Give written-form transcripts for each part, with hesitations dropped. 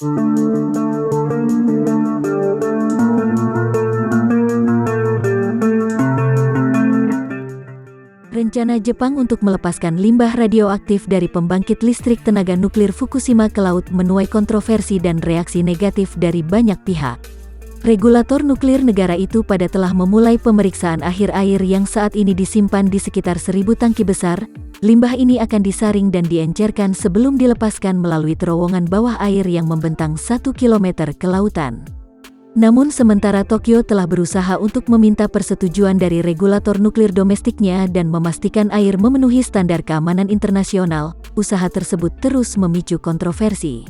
Rencana Jepang untuk melepaskan limbah radioaktif dari pembangkit listrik tenaga nuklir Fukushima ke laut menuai kontroversi dan reaksi negatif dari banyak pihak. Regulator nuklir negara itu telah memulai pemeriksaan akhir air yang saat ini disimpan di sekitar 1.000 tangki besar. Limbah ini akan disaring dan diencerkan sebelum dilepaskan melalui terowongan bawah air yang membentang 1 km ke lautan. Namun sementara Tokyo telah berusaha untuk meminta persetujuan dari regulator nuklir domestiknya dan memastikan air memenuhi standar keamanan internasional, usaha tersebut terus memicu kontroversi.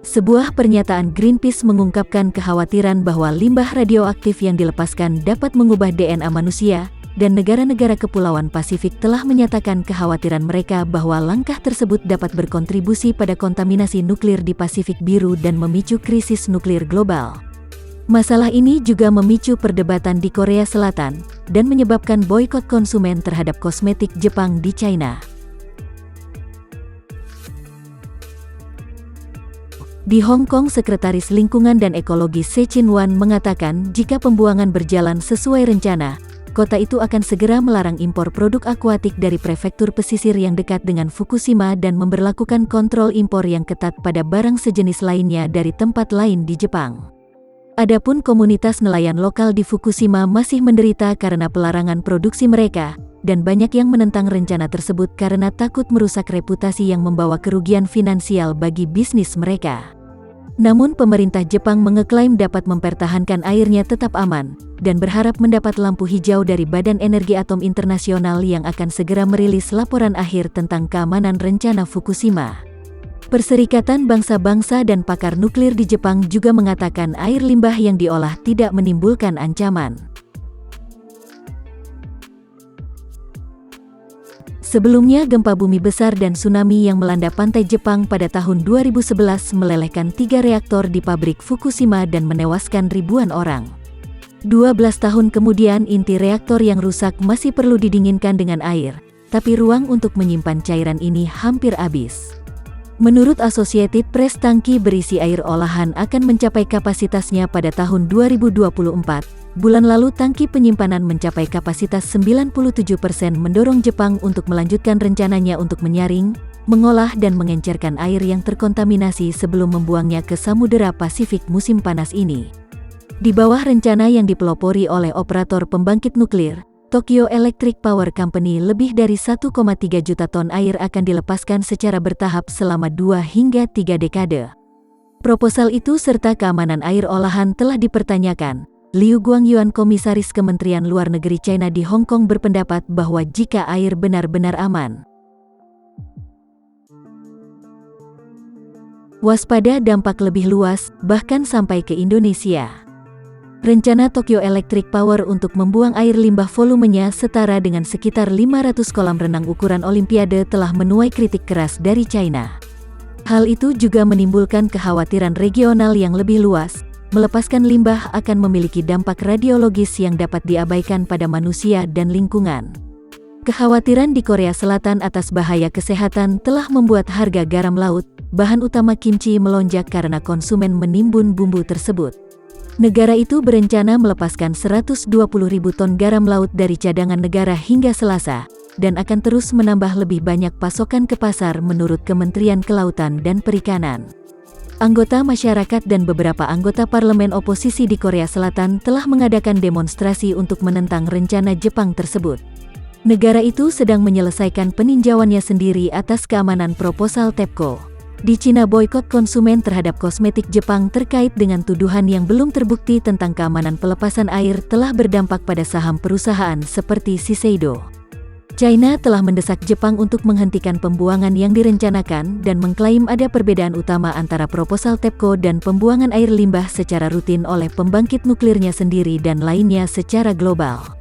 Sebuah pernyataan Greenpeace mengungkapkan kekhawatiran bahwa limbah radioaktif yang dilepaskan dapat mengubah DNA manusia, dan negara-negara Kepulauan Pasifik telah menyatakan kekhawatiran mereka bahwa langkah tersebut dapat berkontribusi pada kontaminasi nuklir di Pasifik Biru dan memicu krisis nuklir global. Masalah ini juga memicu perdebatan di Korea Selatan dan menyebabkan boikot konsumen terhadap kosmetik Jepang di China. Di Hong Kong, Sekretaris Lingkungan dan Ekologi Se Chin Wan mengatakan jika pembuangan berjalan sesuai rencana, kota itu akan segera melarang impor produk akuatik dari prefektur pesisir yang dekat dengan Fukushima dan memberlakukan kontrol impor yang ketat pada barang sejenis lainnya dari tempat lain di Jepang. Adapun komunitas nelayan lokal di Fukushima masih menderita karena pelarangan produksi mereka, dan banyak yang menentang rencana tersebut karena takut merusak reputasi yang membawa kerugian finansial bagi bisnis mereka. Namun pemerintah Jepang mengeklaim dapat mempertahankan airnya tetap aman, dan berharap mendapat lampu hijau dari Badan Energi Atom Internasional yang akan segera merilis laporan akhir tentang keamanan rencana Fukushima. Perserikatan Bangsa-Bangsa dan pakar nuklir di Jepang juga mengatakan air limbah yang diolah tidak menimbulkan ancaman. Sebelumnya, gempa bumi besar dan tsunami yang melanda pantai Jepang pada tahun 2011 melelehkan 3 reaktor di pabrik Fukushima dan menewaskan ribuan orang. 12 tahun kemudian, inti reaktor yang rusak masih perlu didinginkan dengan air, tapi ruang untuk menyimpan cairan ini hampir habis. Menurut Associated Press, tangki berisi air olahan akan mencapai kapasitasnya pada tahun 2024. Bulan lalu tangki penyimpanan mencapai kapasitas 97%, mendorong Jepang untuk melanjutkan rencananya untuk menyaring, mengolah dan mengencerkan air yang terkontaminasi sebelum membuangnya ke Samudera Pasifik musim panas ini. Di bawah rencana yang dipelopori oleh operator pembangkit nuklir, Tokyo Electric Power Company, lebih dari 1,3 juta ton air akan dilepaskan secara bertahap selama 2 hingga 3 dekade. Proposal itu serta keamanan air olahan telah dipertanyakan. Liu Guangyuan, Komisaris Kementerian Luar Negeri China di Hong Kong, berpendapat bahwa jika air benar-benar aman, waspada dampak lebih luas, bahkan sampai ke Indonesia. Rencana Tokyo Electric Power untuk membuang air limbah volumenya setara dengan sekitar 500 kolam renang ukuran Olimpiade telah menuai kritik keras dari China. Hal itu juga menimbulkan kekhawatiran regional yang lebih luas. Melepaskan limbah akan memiliki dampak radiologis yang dapat diabaikan pada manusia dan lingkungan. Kekhawatiran di Korea Selatan atas bahaya kesehatan telah membuat harga garam laut, bahan utama kimchi, melonjak karena konsumen menimbun bumbu tersebut. Negara itu berencana melepaskan 120.000 ton garam laut dari cadangan negara hingga Selasa, dan akan terus menambah lebih banyak pasokan ke pasar menurut Kementerian Kelautan dan Perikanan. Anggota masyarakat dan beberapa anggota parlemen oposisi di Korea Selatan telah mengadakan demonstrasi untuk menentang rencana Jepang tersebut. Negara itu sedang menyelesaikan peninjauannya sendiri atas keamanan proposal TEPCO. Di Cina, boikot konsumen terhadap kosmetik Jepang terkait dengan tuduhan yang belum terbukti tentang keamanan pelepasan air telah berdampak pada saham perusahaan seperti Shiseido. China telah mendesak Jepang untuk menghentikan pembuangan yang direncanakan dan mengklaim ada perbedaan utama antara proposal TEPCO dan pembuangan air limbah secara rutin oleh pembangkit nuklirnya sendiri dan lainnya secara global.